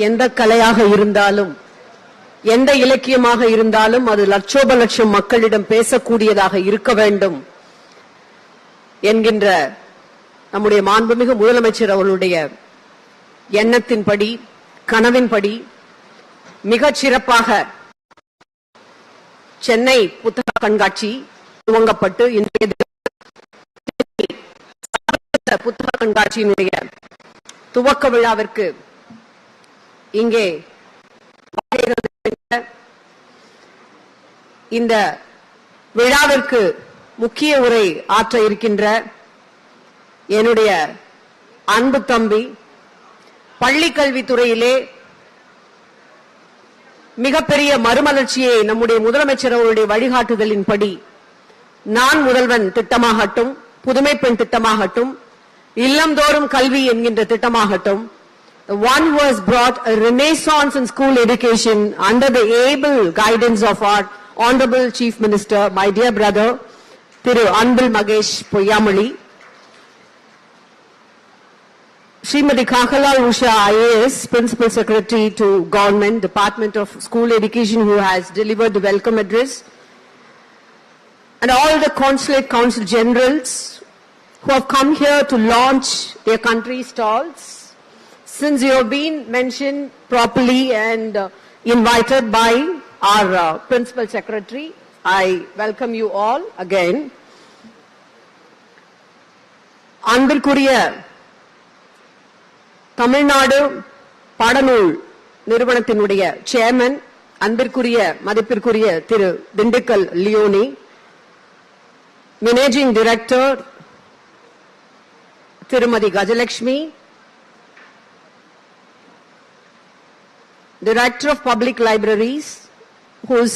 எந்த கலையாக இருந்தாலும் எந்த இலக்கியமாக இருந்தாலும் அது லட்சோப லட்சம் மக்களிடம் பேசக்கூடியதாக இருக்க வேண்டும் என்கின்ற நம்முடைய மாண்புமிகு முதலமைச்சர் அவர்களுடைய எண்ணத்தின்படி கனவின்படி மிகச் சிறப்பாக சென்னை புத்தக கண்காட்சி துவங்கப்பட்டு இன்றைய புத்தக கண்காட்சியினுடைய துவக்க விழாவிற்கு இங்கே இந்த விழாவிற்கு முக்கிய உரை ஆற்ற இருக்கின்ற என்னுடைய அன்பு தம்பி பள்ளிக்கல்வித்துறையிலே மிகப்பெரிய மறுமலர்ச்சியை நம்முடைய முதலமைச்சர் அவருடைய வழிகாட்டுதலின்படி நான் முதல்வன் திட்டமாகட்டும் புதுமை பெண் திட்டமாகட்டும் இல்லந்தோறும் கல்வி என்கின்ற திட்டமாகட்டும், the one who has brought a renaissance in school education under the able guidance of our honorable chief minister, my dear brother Thiru Anbil Magesh Poyyamali, Srimati Kakala Usha IAS, Principal Secretary to Government, Department of School Education, who has delivered the welcome address, and all the consulate council generals who have come here to launch their country stalls. Since you have been mentioned properly and invited by our Principal Secretary, I welcome you all again. அன்பிற்குரிய Tamil Nadu பாடநூல் நிறுவனத்தினுடைய chairman அன்பிற்குரிய மதிப்பிற்குரிய திரு Dindigul Leoni, Managing Director Tirumadi Gajalakshmi, Director of Public Libraries, who is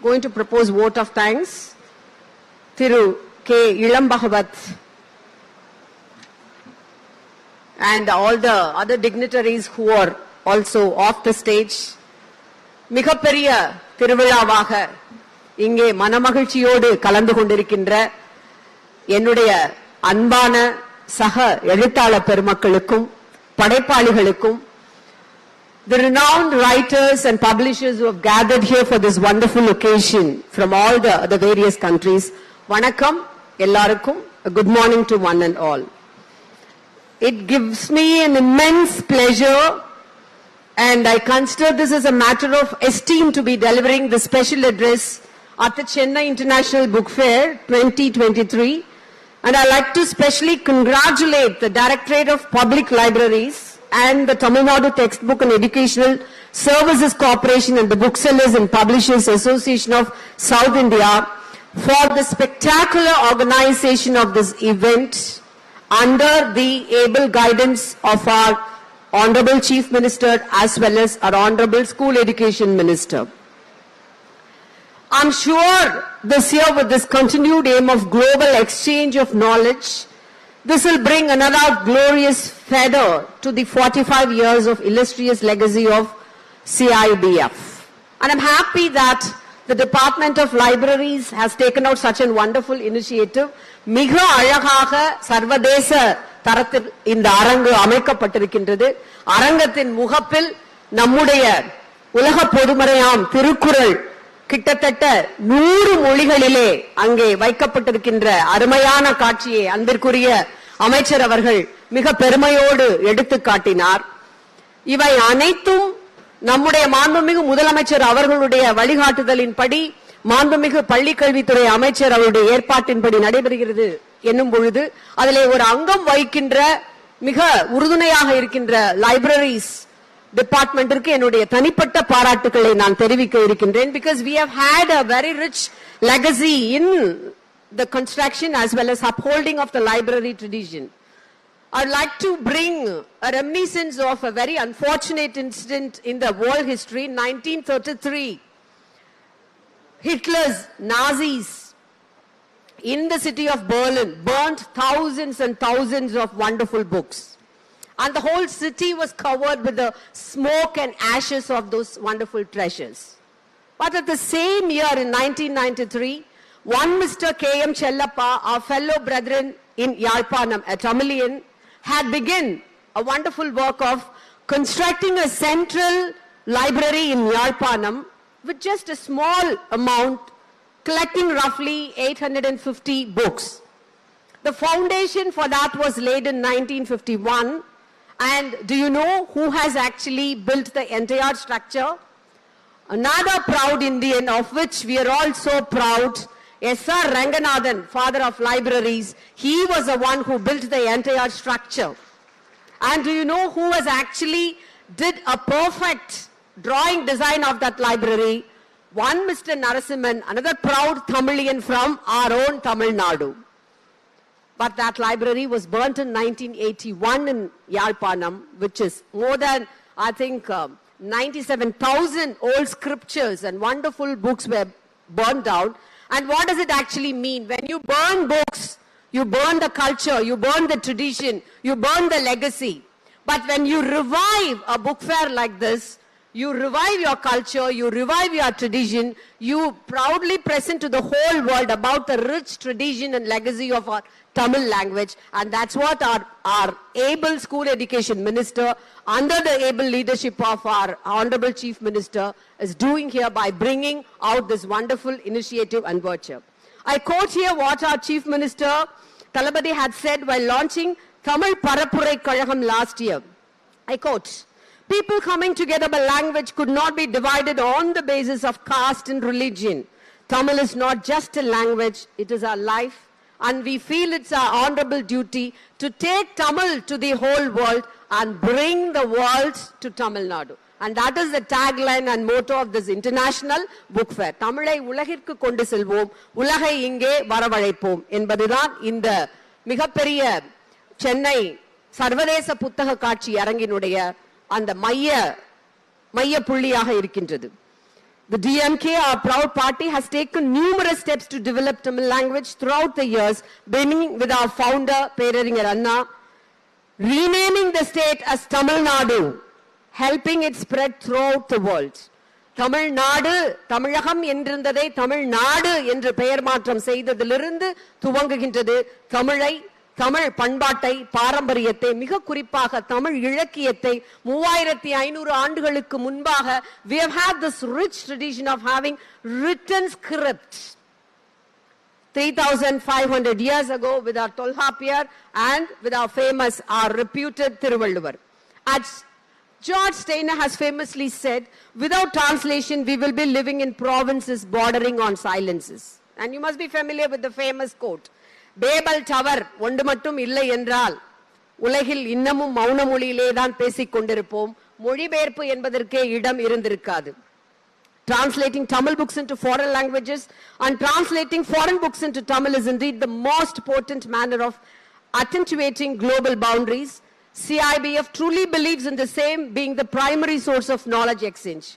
going to propose vote of thanks, Thiru K. Ilam Bhagavat, and all the other dignitaries who are also off the stage. மிகப்பெரிய திருவிழாவாக இங்கே மனமகிழ்ச்சியோடு கலந்து கொண்டிருக்கின்ற என்னுடைய அன்பான சக எழுத்தாளர் பெருமக்களுக்கும் படைப்பாளிகளுக்கும், the renowned writers and publishers who have gathered here for this wonderful occasion from all the various countries, வணக்கம் எல்லாருக்கும், a good morning to one and all. It gives me an immense pleasure and I consider this as a matter of esteem to be delivering the special address at the Chennai International Book Fair 2023. And I'd like to specially congratulate the Directorate of Public Libraries and the Tamil Nadu Textbook and Educational Services Corporation and the Booksellers and Publishers Association of South India for the spectacular organization of this event under the able guidance of our Honorable Chief Minister as well as our Honorable School Education Minister. I'm sure this year, with this continued aim of global exchange of knowledge, this will bring another glorious feather to the 45 years of illustrious legacy of CIBF. And I'm happy that the Department of Libraries has taken out such a wonderful initiative. மிக அழகாக சர்வதேச தரத்தில் இந்த அரங்கு அமைக்கப்பட்டிருக்கின்றது. அரங்கத்தின் முகப்பில் நம்முடைய உலக பொதுமறையாம் திருக்குறள் கிட்டத்தட்ட 100 மொழிகளிலே அங்கே வைக்கப்பட்டிருக்கின்ற அருமையான காட்சியை அன்பிற்குரிய அமைச்சர் அவர்கள் மிக பெருமையோடு எடுத்து காட்டினார். இவை அனைத்தும் நம்முடைய மாண்புமிகு முதலமைச்சர் அவர்களுடைய வழிகாட்டுதலின்படி, மாண்புமிகு பள்ளிக்கல்வித்துறை அமைச்சர் அவருடைய ஏற்பாட்டின்படி நடைபெறுகிறது என்னும் பொழுது அதிலே ஒரு அங்கம் வகிக்கின்ற மிக உறுதுணையாக இருக்கின்ற லைப்ரரிஸ் டிபார்ட்மெண்டிற்கு என்னுடைய தனிப்பட்ட பாராட்டுக்களை நான் தெரிவிக்க இருக்கின்றேன். because we have had a very rich legacy in the construction as well as upholding of the library tradition. I'd like to bring a reminiscence of a very unfortunate incident in the world history. In 1933, Hitler's Nazis in the city of Berlin burnt thousands and thousands of wonderful books. And the whole city was covered with the smoke and ashes of those wonderful treasures. But at the same year in 1993, one Mr. K.M. Chellappa, our fellow brethren in Yalpanam, a Tamilian, had begun a wonderful work of constructing a central library in Yalpanam with just a small amount, collecting roughly 850 books. The foundation for that was laid in 1951. And do you know who has actually built the entire structure? Another proud Indian, of which we are all so proud, S.R. Ranganathan, father of libraries. He was the one who built the entire structure. And do you know who has actually did a perfect drawing design of that library? One Mr. Narasimhan, another proud Tamilian from our own Tamil Nadu. But that library was burnt in 1981 in Yalpanam, which is more than, I think, 97,000 old scriptures and wonderful books were burned down. And what does it actually mean? When you burn books, you burn the culture, you burn the tradition, you burn the legacy. But when you revive a book fair like this, you revive your culture, you revive your tradition, you proudly present to the whole world about the rich tradition and legacy of our Tamil language. And that's what our able school education minister, under the able leadership of our Honorable Chief Minister, is doing here by bringing out this wonderful initiative and virtue. I quote here what our Chief Minister Thalaimurai had said while launching Tamil Parappurai Kazhagam last year. I quote, "People coming together by language could not be divided on the basis of caste and religion. Tamil is not just a language, it is our life. And we feel it's our honorable duty to take Tamil to the whole world and bring the world to Tamil Nadu." And that is the tagline and motto of this international book fair. Tamilai உலகிற்கு கொண்டு செல்வோம், உலகை இங்கே வரவழைப்போம் என்பதுதான் இந்த மிகப்பெரிய சென்னை சர்வதேச புத்தக காட்சி அரங்கினுடைய அந்த மைய புள்ளியாக இருக்கின்றது. The Ymca, our proud party, has taken numerous steps to develop Tamil language throughout the years, beginning with our founder, Peraringer Anna, renaming the state as Tamil Nadu, helping it spread throughout the world. Tamil Nadu, Tamilagam என்றிருந்ததை Tamil Nadu என்று பெயர் மாற்றம் செய்ததிலிருந்து துவங்குகின்றது தமிழை, தமிழ் பண்பாட்டை, பாரம்பரியத்தை, மிக குறிப்பாக தமிழ் இலக்கியத்தை 3500 ஆண்டுகளுக்கு முன்பாக we have had this rich tradition of having written scripts 3500 years ago with our Tolhapiyar and with our famous, our reputed Thiruvalluvar. As George Steiner has famously said, without translation we will be living in provinces bordering on silences. And you must be familiar with the famous quote, PayPal tower ஒன்று மட்டும் இல்லை என்றால் உலகில் இன்னமும் மௌன மொழியிலே தான் பேசிக் கொண்டிருப்போம், மொழிபெயர்ப்பு என்பதற்கே இடம் இருந்திருக்காது. Translating Tamil books into foreign languages and translating foreign books into Tamil is indeed the most potent manner of accentuating global boundaries. CIBF truly believes in the same being the primary source of knowledge exchange.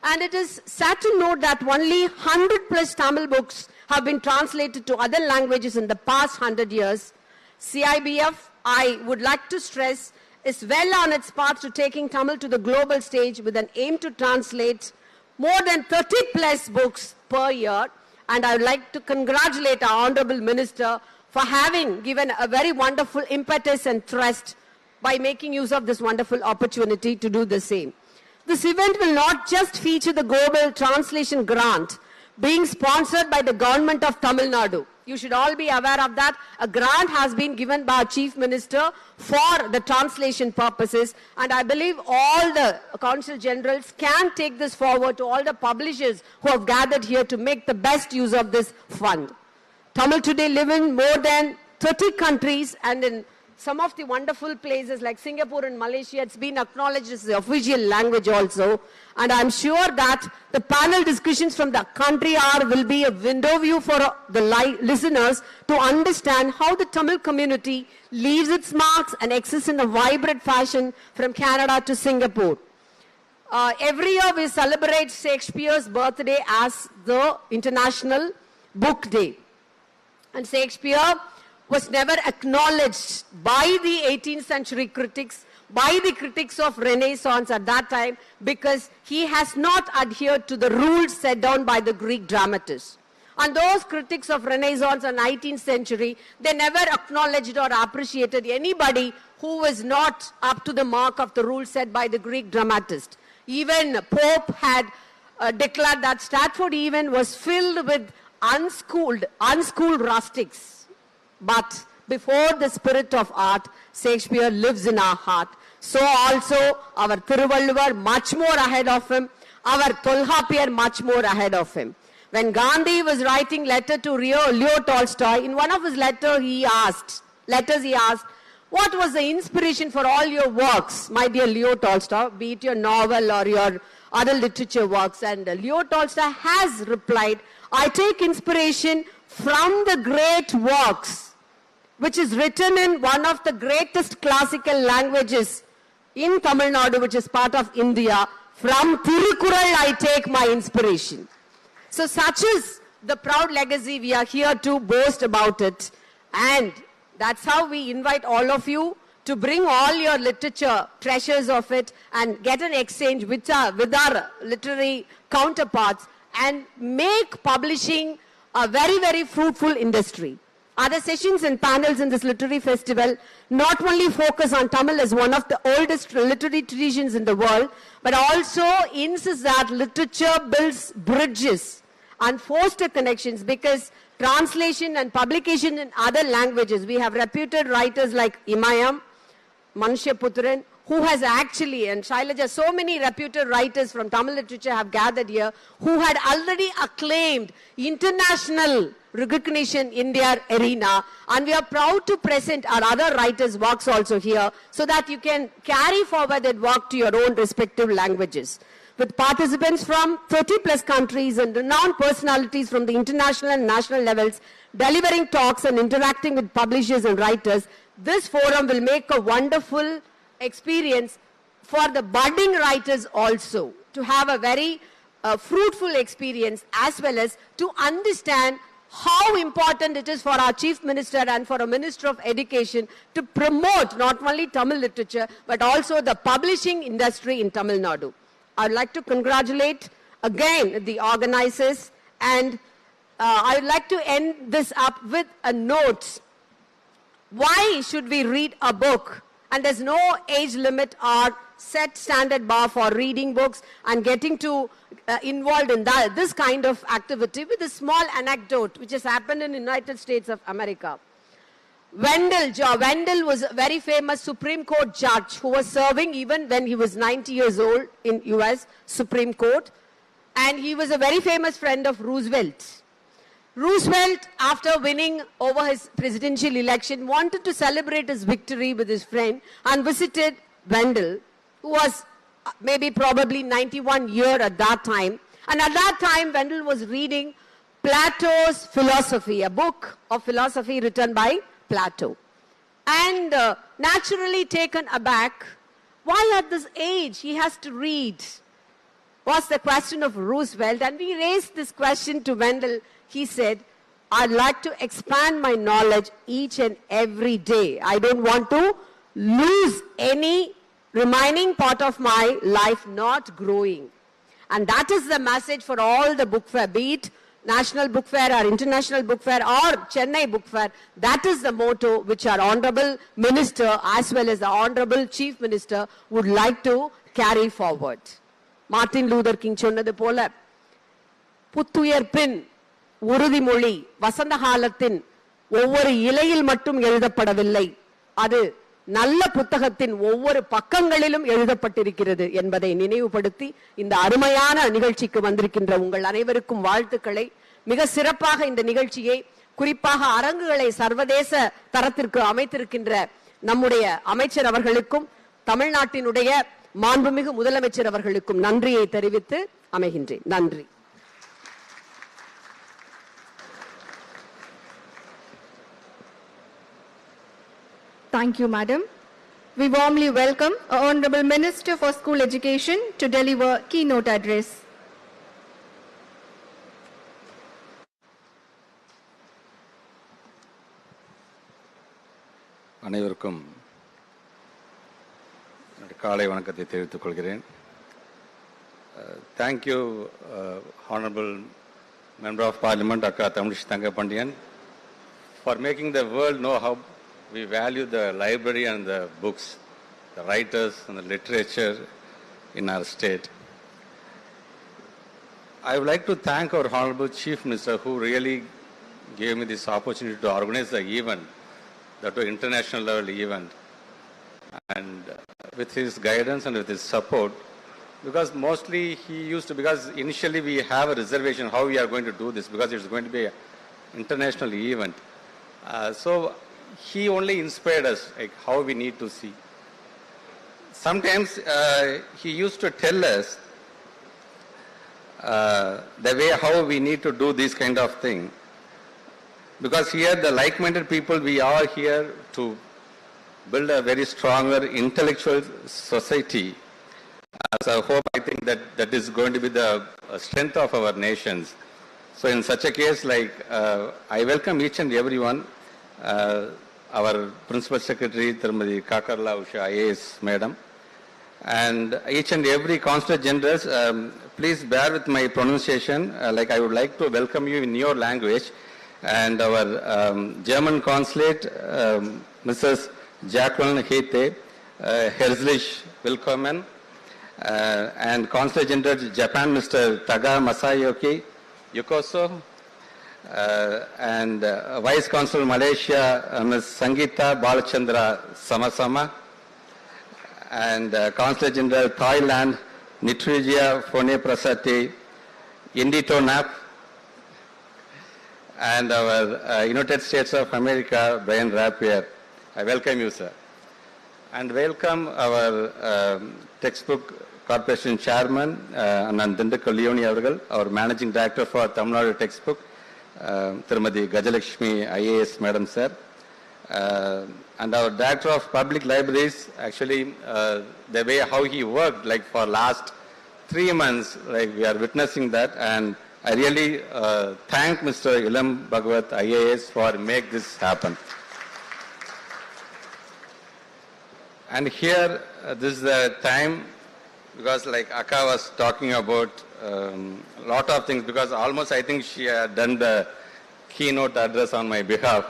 And it is sad to note that only 100 plus Tamil books have been translated to other languages in the past 100 years. CIBF, I would like to stress, is well on its path to taking Tamil to the global stage with an aim to translate more than 30 plus books per year. And I would like to congratulate our Honorable Minister for having given a very wonderful impetus and thrust by making use of this wonderful opportunity to do the same. This event will not just feature the Global Translation Grant being sponsored by the government of Tamil Nadu. You should all be aware of that. A grant has been given by our Chief Minister for the translation purposes, and I believe all the Council Generals can take this forward to all the publishers who have gathered here to make the best use of this fund. Tamil today live in more than 30 countries, and in some of the wonderful places like Singapore and Malaysia, it's been acknowledged as the official language also. And I'm sure that the panel discussions from the country will be a window view for the listeners to understand how the Tamil community leaves its marks and exists in a vibrant fashion from Canada to Singapore. Every year we celebrate Shakespeare's birthday as the International Book Day. And Shakespeare was never acknowledged by the 18th century critics, by the critics of Renaissance at that time, because he has not adhered to the rules set down by the Greek dramatists. And those critics of Renaissance and 19th century, they never acknowledged or appreciated anybody who was not up to the mark of the rules set by the Greek dramatist. Even Pope had declared that Stratford even was filled with unschooled rustics. But before the spirit of art, Shakespeare lives in our heart. So also our Thiruvalluvar much more ahead of him, our Tolhapiyar much more ahead of him. When Gandhi was writing letter to Leo Tolstoy, in one of his letters he asked, what was the inspiration for all your works, my dear Leo Tolstoy, be it your novel or your other literature works? And Leo Tolstoy has replied, I take inspiration from the great works, which is written in one of the greatest classical languages in Tamil Nadu, which is part of India. From Thirukural, I take my inspiration. So such is the proud legacy. We are here to boast about it. And that's how we invite all of you to bring all your literature, treasures of it, and get an exchange with our literary counterparts and make publishing a very, very fruitful industry. Other sessions and panels in this literary festival not only focus on Tamil as one of the oldest literary traditions in the world, but also insist that literature builds bridges and foster connections, because translation and publication in other languages, we have reputed writers like Ymca, Manushyaputran, who has actually, and Shailaja, so many reputed writers from Tamil literature have gathered here, who had already acclaimed international recognition in their arena. And we are proud to present our other writers' works also here, so that you can carry forward that work to your own respective languages. With participants from 30+ countries and renowned personalities from the international and national levels, delivering talks and interacting with publishers and writers, this forum will make a wonderful experience for the budding writers also, to have a very fruitful experience, as well as to understand how important it is for our Chief Minister and for a Minister of Education to promote not only Tamil literature, but also the publishing industry in Tamil Nadu. I would like to congratulate again the organizers, and I would like to end this up with a note. Why should we read a book? And there's no age limit or set standard bar for reading books and getting to involved in this kind of activity, with a small anecdote which has happened in the United States of America. Wendell was a very famous Supreme Court judge who was serving even when he was 90 years old in US Supreme Court, and he was a very famous friend of Roosevelt. Roosevelt, after winning over his presidential election, wanted to celebrate his victory with his friend and visited Wendell, who was probably 91 years at that time. And at that time, Wendell was reading Plato's Philosophy, a book of philosophy written by Plato. And naturally taken aback, why at this age he has to read, was the question of Roosevelt. And we raised this question to Wendell. He said, I'd like to expand my knowledge each and every day. I don't want to lose any remaining part of my life not growing. And that is the message for all the book fair, be it National Book Fair or International Book Fair or Chennai Book Fair. That is the motto which our Honorable Minister as well as the Honorable Chief Minister would like to carry forward. Martin Luther King சொன்னது போல, புத்துயர் பின் உறுதிமொழி வசந்த காலத்தின் ஒவ்வொரு இலையில் மட்டும் எழுதப்படவில்லை, அது நல்ல புத்தகத்தின் ஒவ்வொரு பக்கங்களிலும் எழுதப்பட்டிருக்கிறது என்பதை நினைவுபடுத்தி இந்த அருமையான நிகழ்ச்சிக்கு வந்திருக்கின்ற உங்கள் அனைவருக்கும் வாழ்த்துக்களை. மிக சிறப்பாக இந்த நிகழ்ச்சியை, குறிப்பாக அரங்குகளை சர்வதேச தரத்திற்கு அமைத்திருக்கின்ற நம்முடைய அமைச்சர் அவர்களுக்கும் தமிழ்நாட்டினுடைய மாண்புமிகு முதலமைச்சர் அவர்களுக்கும் நன்றியை தெரிவித்து அமைகின்றேன். நன்றி. Thank you, Madam. We warmly welcome our Honorable Minister for School Education to deliver keynote address. அனைவருக்கும் காலை வணக்கத்தை தெரிவித்துக் கொள்கிறேன். Thank you, Honorable Member of Parliament Akka Tamil Pandian, for making the world know how we value the library and the books, the writers and the literature in our state. I would like to thank our Honorable Chief Minister who really gave me this opportunity to organize the event, that was international level event. And with his guidance and with his support, because mostly he used to, because initially we have a reservation how we are going to do this because it's going to be an international event. So he only inspired us like how we need to see. Sometimes he used to tell us the way how we need to do this kind of thing. Because here the like-minded people, we are here to build a very stronger intellectual society. So I think that is going to be the strength of our nations. So in such a case, like I welcome each and everyone, our Principal Secretary, Tirumadi Kakarla Usha IAS Madam, and each and every Consulate Generals, please bear with my pronunciation. Like I would like to welcome you in your language. And our German Consulate, Mrs. Jacqueline Hete, herzlich willkommen. And Consulate General Japan, Mr. Taga Masayoki Yukoso, and Vice Consul Malaysia, Ms. Sangeeta Balachandra Samasama, and Consulate General Thailand, Nitrija Phone Prasati Indito Nap, and our United States of America, Brian Rapier. I welcome you, sir. And welcome our textbook Corporation Chairman, Anand Dindakal Leoni Avargal, our Managing Director for Tamil Nadu Textbook, Tirumadi Gajalakshmi IAS Madam, sir. And our Director of Public Libraries, actually, the way how he worked, like for last 3 months, like we are witnessing that, and I really thank Mr. Ilam Bhagavat IAS for make this happen. And here, this is the time, because like Akka was talking about a lot of things, because almost I think she had done the keynote address on my behalf.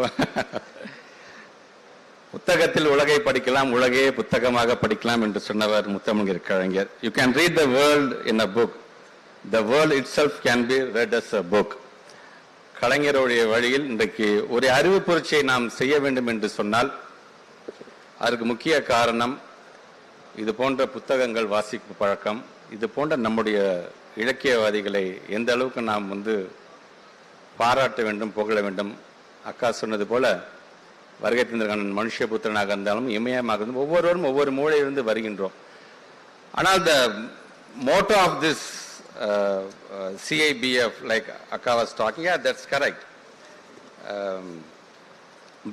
புத்தகத்தில் உலகை படிக்கலாம் உலகே புத்தகமாக படிக்கலாம் என்று சொன்னவர் முத்தமிழ் கலைஞர். You can read the world in a book. The world itself can be read as a book. கலைஞருடைய வழியில் இன்றைக்கு ஒரு அறிவு புரட்சியை நாம் செய்ய வேண்டும் என்று சொன்னால் அதற்கு முக்கிய காரணம் இது போன்ற புத்தகங்கள் வாசிப்பு பழக்கம், இது போன்ற நம்முடைய இலக்கியவாதிகளை எந்த அளவுக்கு நாம் பாராட்ட வேண்டும், புகழ வேண்டும். அக்கா சொன்னது போல வருகை தந்திருக்கான மனுஷபுத்திரனாக இருந்தாலும் இமயமாக இருந்தாலும் ஒவ்வொருவரும் ஒவ்வொரு மூலையிலிருந்து வருகின்றோம். ஆனால் the motto of this CIBF, like Akka was talking, yeah, that's correct.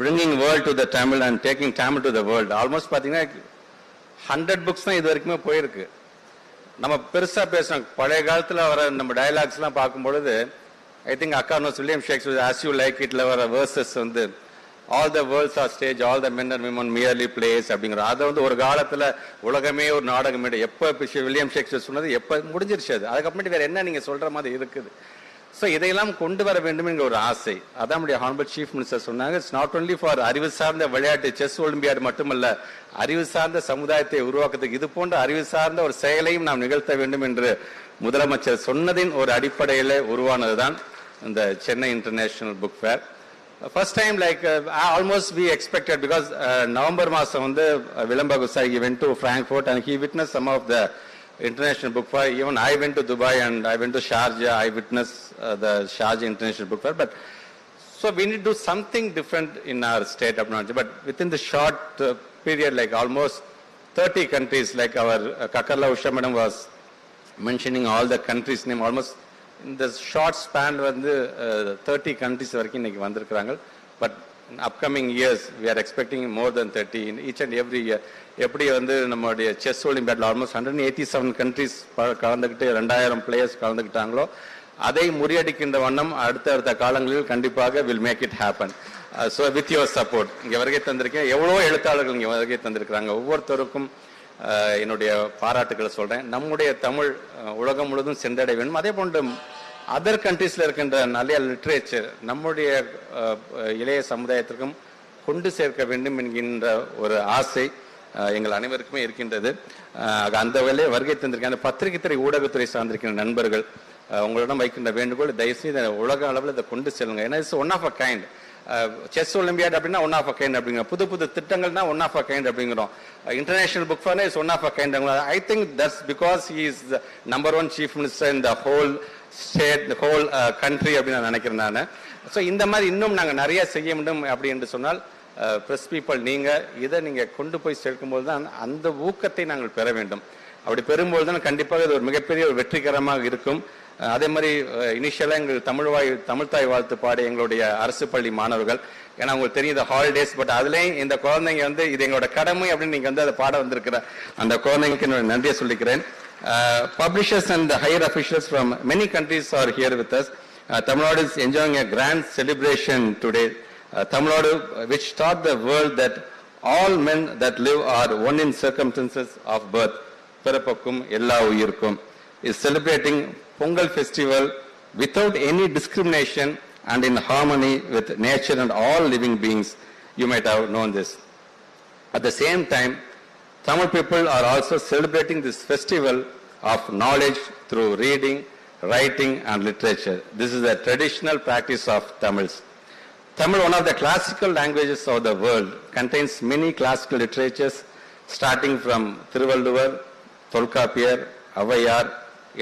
Bringing world to the Tamil and taking Tamil to the world. Almost பார்த்தீங்கன்னா 100 புக்ஸ் தான் இது வரைக்குமே போயிருக்கு. நம்ம பெருசா பேசுறோம். பழைய காலத்துல வர நம்ம டயலாக்ஸ்லாம் பார்க்கும்பொழுது ஐ திங்க் அக்கா knows William Shakespeare as you like it வர versus all the worlds are stage, all the men and women merely plays அப்படிங்கிற அதை ஒரு காலத்துல உலகமே ஒரு நாடகம் எப்ப வில்லியம் ஷேக்ஸ்பியர் சொன்னது எப்ப முடிஞ்சிருச்சு. அது அதுக்கப்புறமேட்டு வேற என்ன நீங்க சொல்ற மாதிரி இருக்குது. ஸோ இதையெல்லாம் கொண்டு வர வேண்டும் என்கிற ஒரு ஆசை. அதான் நம்முடைய ஹானரபிள் சீஃப் மினிஸ்டர் சொன்னாங்க, இட்ஸ் நாட் ஒன்லி ஃபார் அறிவு சார்ந்த விளையாட்டு செஸ் ஒலிம்பியாடு மட்டுமல்ல, அறிவு சார்ந்த சமுதாயத்தை உருவாக்குறதுக்கு இது போன்ற அறிவு சார்ந்த ஒரு செயலையும் நாம் நிகழ்த்த வேண்டும் என்று முதலமைச்சர் சொன்னதின் ஒரு அடிப்படையில் உருவானதுதான் இந்த Chennai international book fair. First time, like almost we expected, because November மாசம் Vilam Gusai, he went to Frankfurt and he witnessed some of the international book fair. Even I went to Dubai and I went to Sharjah. I witnessed the Sharjah International Book Fair. But so we need to do something different in our state of knowledge. But within the short period, like almost 30 countries, like our Kakarla Usha Madam was mentioning all the countries' name, almost in the short span 30 countries வரைக்கும் இன்னைக்கு வந்திருக்கிறாங்க. But in upcoming years we are expecting more than 30 in each and every year. எப்படி நம்மளுடைய chess ஒலிம்பியாட்ல almost 187 countries கலந்துக்கிட்டு 2000 players கலந்துக்கிட்டாங்களோ அதை முறியடிக்கின்ற வண்ணம் அடுத்த காலங்களில் கண்டிப்பாக will make it happen. So with your support இங்க வருகை தந்திருக்கேன். எவ்வளோ எழுத்தாளர்கள் இங்க வருகை தந்திருக்கிறாங்க. ஒவ்வொருத்தருக்கும் என்னுடைய பாராட்டுகளை சொல்றேன். நம்முடைய தமிழ் உலகம் முழுவதும் சென்றடைய வேண்டும். அதே போன்று அதர் கண்ட்ரீஸ்ல இருக்கின்ற நல்ல லிட்ரேச்சர் நம்முடைய இளைய சமுதாயத்திற்கும் கொண்டு சேர்க்க வேண்டும் என்கின்ற ஒரு ஆசை எங்கள் அனைவருக்குமே இருக்கின்றது. அந்த வேலையை வருகை தந்திருக்காங்க. பத்திரிகை துறை ஊடகத்துறை சார்ந்திருக்கின்ற நண்பர்கள் உங்களிடம் வைக்கின்ற வேண்டுகோள், தயவுசெய்து உலக அளவில் இதை கொண்டு செல்லுங்க. ஏன்னா it's one of a kind. Chess olympiad அப்படின்னா ஒன் ஆஃப் அ கைண்ட் அப்படிங்கிறோம். புது புது திட்டங்கள்னா ஒன் ஆஃப் அ கைண்ட் அப்படிங்கிறோம். International book fair is one of a kind. I think that's because he is the number 1 chief minister in the whole state, whole country அப்படின்னு நான் நினைக்கிறேன் நான். So இந்த மாதிரி இன்னும் நாங்கள் நிறைய செய்ய வேண்டும் அப்படி என்று சொன்னால் பிரஸ் பீப்புள் இதை நீங்கள் கொண்டு போய் சேர்க்கும்போது தான் அந்த ஊக்கத்தை நாங்கள் பெற வேண்டும். அப்படி பெறும்போது தான் கண்டிப்பாக இது ஒரு மிகப்பெரிய ஒரு வெற்றிகரமாக இருக்கும். அதே மாதிரி இனிஷியலாக எங்கள் தமிழ் தாய் வாழ்த்து பாடி எங்களுடைய அரசு பள்ளி மாணவர்கள், ஏன்னா உங்களுக்கு தெரியும் இந்த ஹாலிடேஸ், பட் அதுலேயும் இந்த குழந்தைங்க இது எங்களோட கடமை அப்படின்னு நீங்கள் அதை பாட வந்திருக்கிற அந்த குழந்தைங்களுக்கு என்னோட நன்றியை சொல்லிக்கிறேன். Publishers and the higher officials from many countries are here with us. Tamil Nadu is enjoying a grand celebration today. Tamil Nadu, which taught the world that all men that live are one in circumstances of birth, பிறப்புக்கும் எல்லா உயிருக்கும், is celebrating Pongal festival without any discrimination and in harmony with nature and all living beings. You might have known this. At the same time, Tamil people are also celebrating this festival of knowledge through reading, writing and literature. This is a traditional practice of Tamils. Tamil, one of the classical languages of the world, contains many classical literatures starting from Thiruvalluvar, Tolkapiyar, Avvaiyar,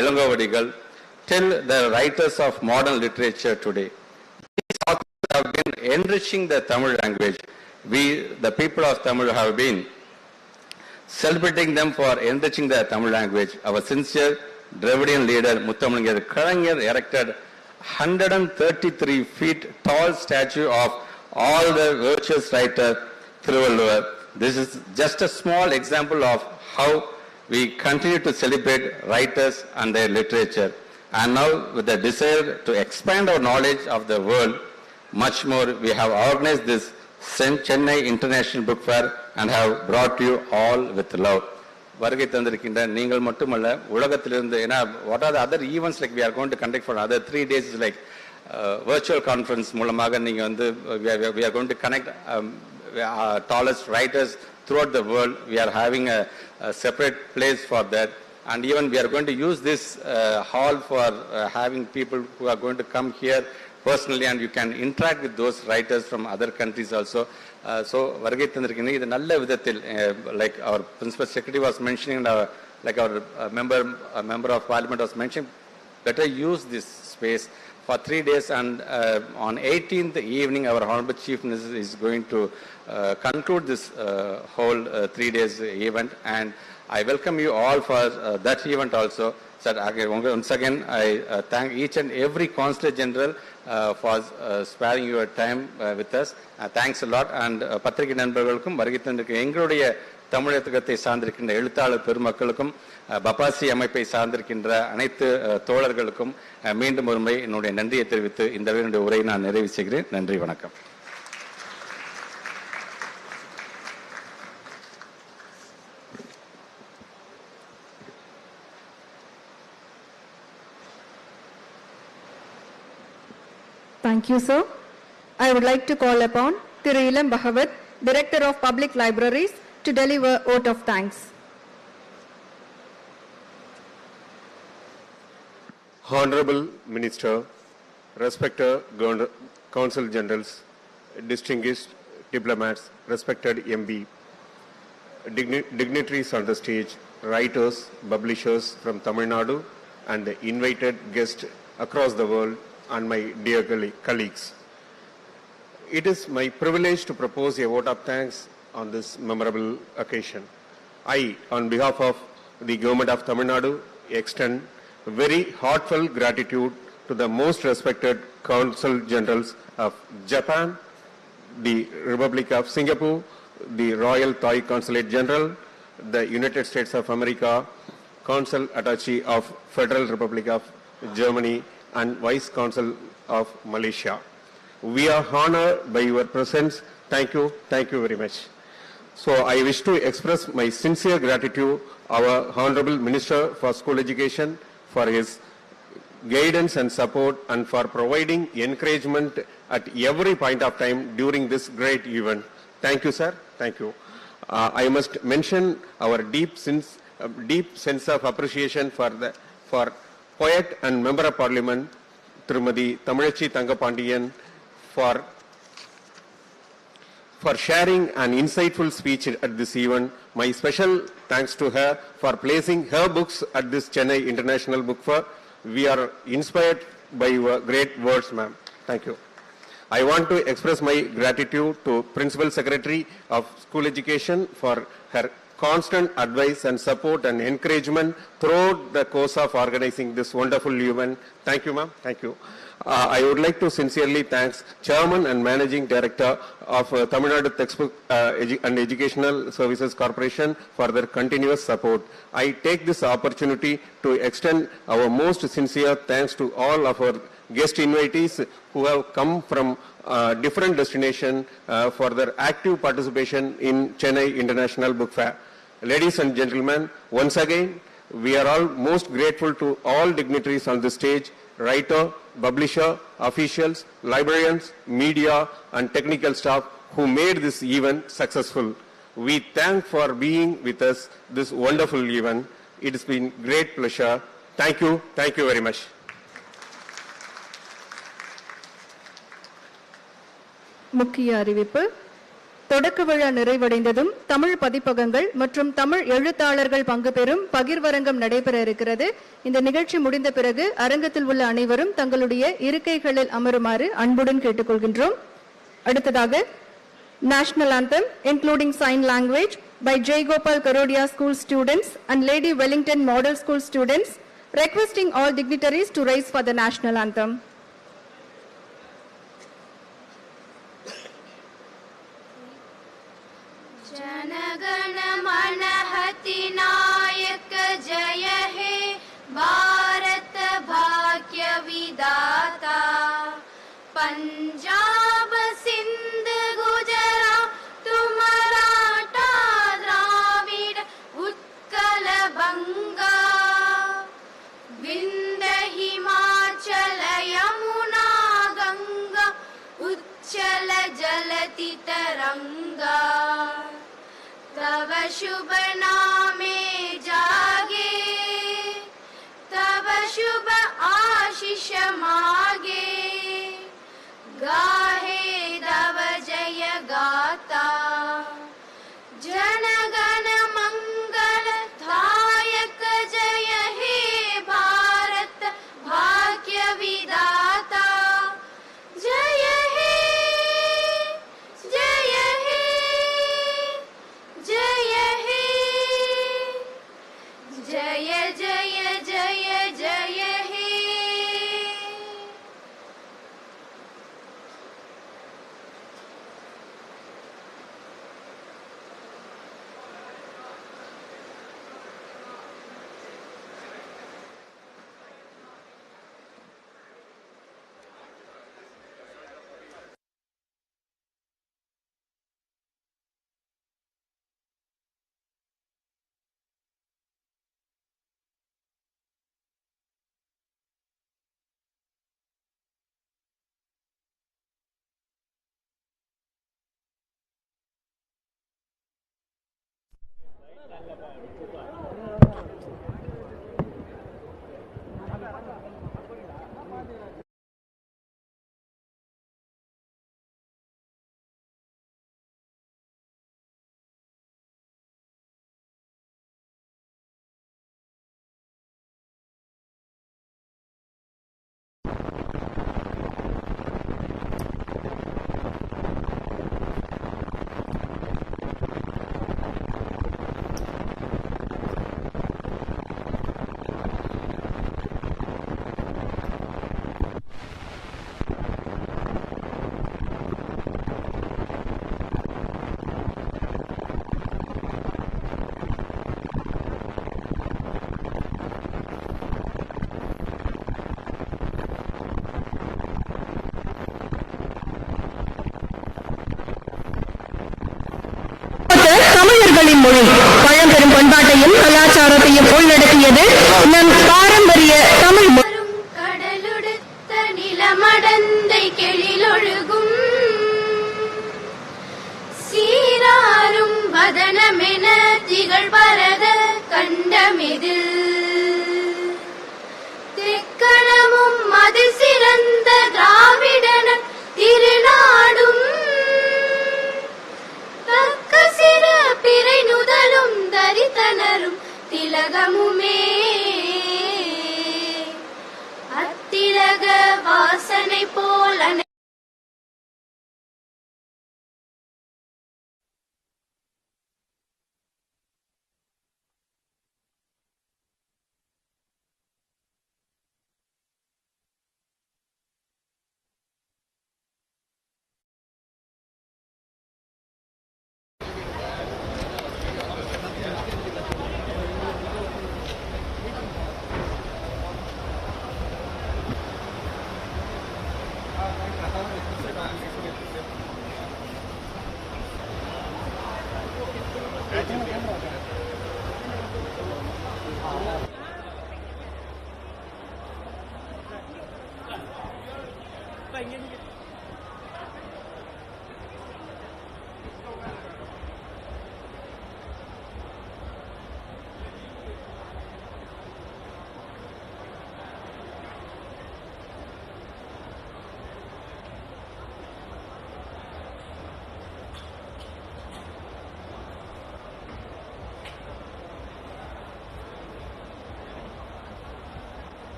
Ilangovadigal, till the writers of modern literature today. These authors have been enriching the Tamil language. We, the people of Tamil, have been celebrating them for enriching the Tamil language. Our sincere Dravidian leader Muthamulingar Kalaignар erected 133 feet tall statue of all the virtuous writer Thiruvalluvar. This is just a small example of how we continue to celebrate writers and their literature. And now, with the desire to expand our knowledge of the world much more, we have organized this Chennai International Book Fair and have brought you all with love. வருகை தந்திருக்கின்ற நீங்கள் மட்டுமல்ல, உலகத்திலிருந்து, ஏன்னா what are the other events like we are going to conduct for another 3 days is like virtual conference மூலமாக நீங்க we are going to connect tallest writers throughout the world. We are having a separate place for that, and even we are going to use this hall for having people who are going to come here personally, and you can interact with those writers from other countries also. So வருகை தந்திருக்கீங்க. இது நல்ல விதத்தில், like our principal secretary was mentioning, and like our member of parliament was mentioning, better use this space for 3 days, and on 18th evening our honorable chief minister is going to conclude this whole 3 days event, and I welcome you all for that event also. So once again I thank each and every consulate general for sparing your time with us. Thanks a lot. And பத்திரிகை நண்பர்களுக்கும் வருகை தந்திருக்கிற எங்களுடைய தமிழகத்தை சார்ந்திருக்கின்ற எழுத்தாளர் பெருமக்களுக்கும் பபாசி அமைப்பை சார்ந்திருக்கின்ற அனைத்து தோழர்களுக்கும் மீண்டும் ஒருமுறை என்னுடைய நன்றியை தெரிவித்து இந்த உரையை நான் நிறைவு செய்கிறேன். நன்றி, வணக்கம். Thank you, sir. I would like to call upon Thiru Ilam Bhagavat, Director of Public Libraries, to deliver vote of thanks. Honorable Minister, respected Consul Generals, distinguished diplomats, respected MB, dignitaries on the stage, writers, publishers from Tamil Nadu, and invited guests across the world, and my dear colleagues. It is my privilege to propose a vote of thanks on this memorable occasion. I, on behalf of the Government of Tamil Nadu, extend very heartfelt gratitude to the most respected Consul Generals of Japan, the Republic of Singapore, the Royal Thai Consulate General, the United States of America, Consul Attaché of Federal Republic of Germany, and Vice Consul of Malaysia. We are honored by your presence. Thank you very much. So I wish to express my sincere gratitude our Honorable Minister for School Education for his guidance and support and for providing encouragement at every point of time during this great event. Thank you, sir. Thank you. I must mention our deep sense of appreciation for poet and member of parliament, Trimadi Tamilachi Thangapandiyan, for sharing an insightful speech at this event. My special thanks to her for placing her books at this Chennai International Book Fair. We are inspired by your great words, ma'am. Thank you. I want to express my gratitude to Principal Secretary of School Education for her constant advice and support and encouragement throughout the course of organizing this wonderful event. Thank you, ma'am. Thank you. I would like to sincerely thank Chairman and Managing Director of Tamil Nadu Textbook and Educational Services Corporation for their continuous support. I take this opportunity to extend our most sincere thanks to all of our guest invitees who have come from different destinations for their active participation in Chennai International Book Fair. Ladies and gentlemen, once again, we are all most grateful to all dignitaries on the stage, writer, publisher, officials, librarians, media, and technical staff who made this event successful. We thank for being with us this wonderful event. It has been great pleasure. Thank you. Thank you very much. முக்கிய அறிவிப்பு. தொடக்க விழா நிறைவடைந்ததும் தமிழ் பதிப்பகங்கள் மற்றும் தமிழ் எழுத்தாளர்கள் பங்கு பெறும் பகிர்வரங்கம் நடைபெற இருக்கிறது. இந்த நிகழ்ச்சி முடிந்த பிறகு அரங்கத்தில் உள்ள அனைவரும் தங்களுடைய இருக்கைகளில் அமருமாறு அன்புடன் கேட்டுக்கொள்கின்றோம். அடுத்ததாக national anthem including sign language by J. Gopal Karodia School students and Lady Wellington Model School students, requesting all dignitaries to rise for the national anthem. जनगण मन नायक जय हे भारत भाग्य विदाता पंजाब सिंध गुजरात मराठा द्राविड उत्कल बंगा विंध्य हिमाचल यमुना गंगा उच्चल जलति तरंगा तव शुभ नामे जागे तव शुभ आशीष मागे गाहे तव जय गाता जनगण मंगल दायक जय हे भारत भाग्य विदाता जय हे जय हे जय हे जय जय जय जय हे தமிழர்களின் மொழி பழம்பெரும் பண்பாட்டையும் கலாச்சாரத்தையும் உள்ளடக்கியது நம் பாரம்பரிய தமிழ் மொழி. திலகமுமே அத்திலக வாசனை போல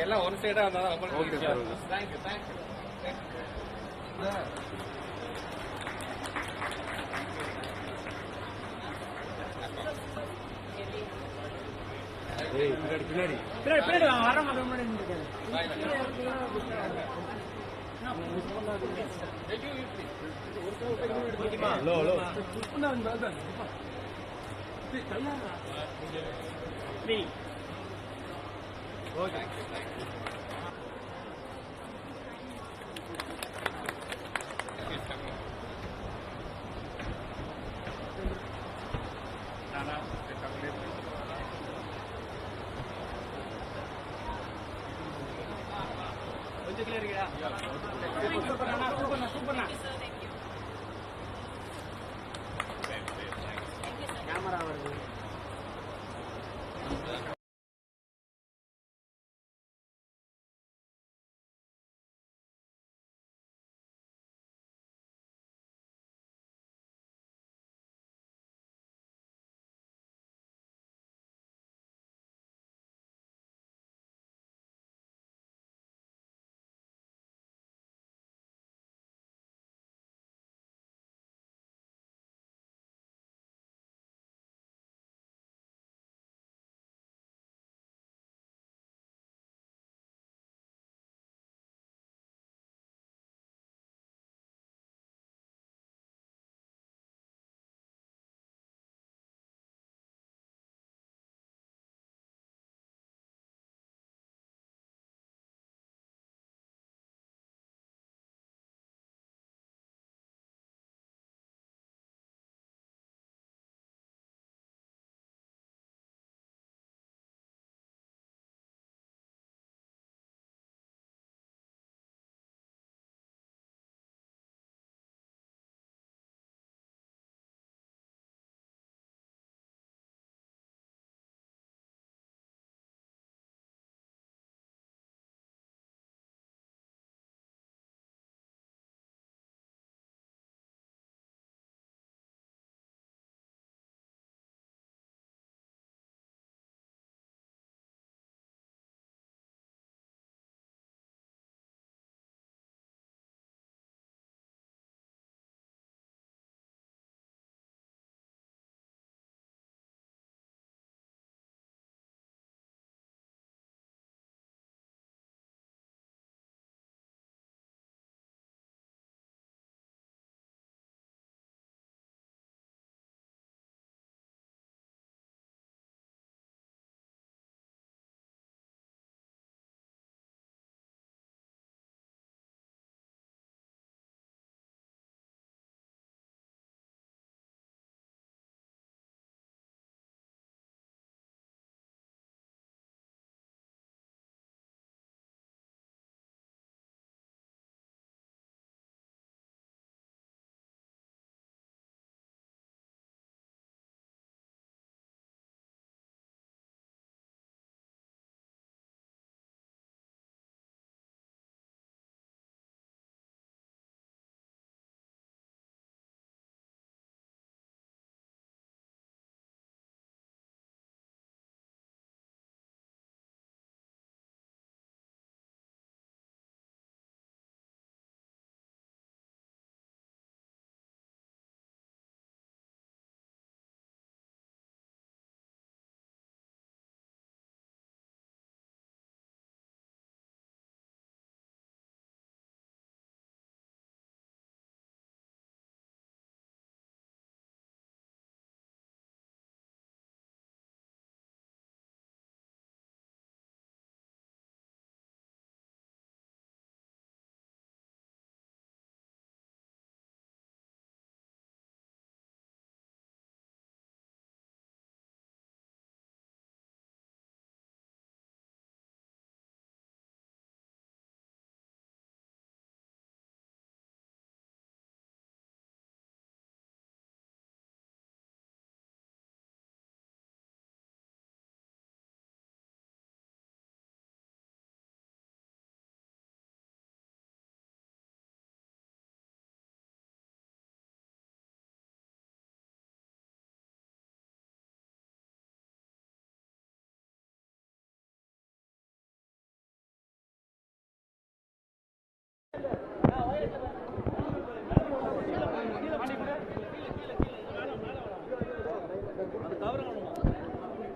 எல்லாம் ஒரு சைடா வந்தாதான் ஓகே சார். தேங்க்யூ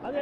அது